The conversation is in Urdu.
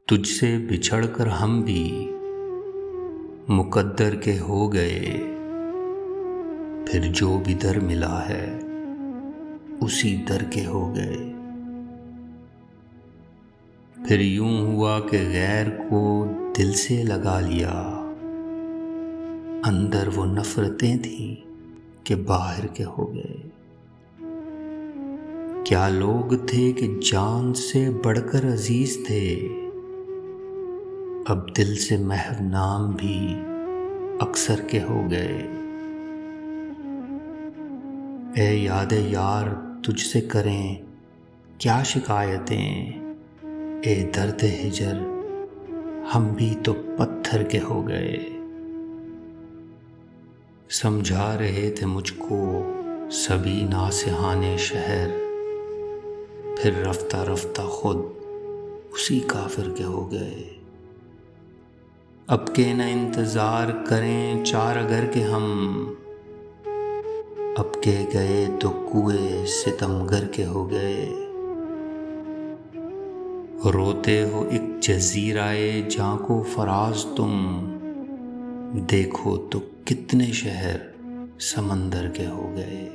تجھ سے بچھڑ کر ہم بھی مقدر کے ہو گئے، پھر جو بھی در ملا ہے اسی در کے ہو گئے۔ پھر یوں ہوا کہ غیر کو دل سے لگا لیا، اندر وہ نفرتیں تھیں کہ باہر کے ہو گئے۔ کیا لوگ تھے کہ جان سے بڑھ کر عزیز تھے، اب دل سے محو نام بھی اکثر کے ہو گئے۔ اے یاد یار تجھ سے کریں کیا شکایتیں، اے درد ہجر ہم بھی تو پتھر کے ہو گئے۔ سمجھا رہے تھے مجھ کو سبھی ناصحان شہر، پھر رفتہ رفتہ خود اسی کافر کے ہو گئے۔ اب کے نہ انتظار کریں چار اگر کے ہم، اب کے گئے تو کوئے ستمگر کے ہو گئے۔ روتے ہو ایک جزیرۂ جاں کو فراز تم، دیکھو تو کتنے شہر سمندر کے ہو گئے۔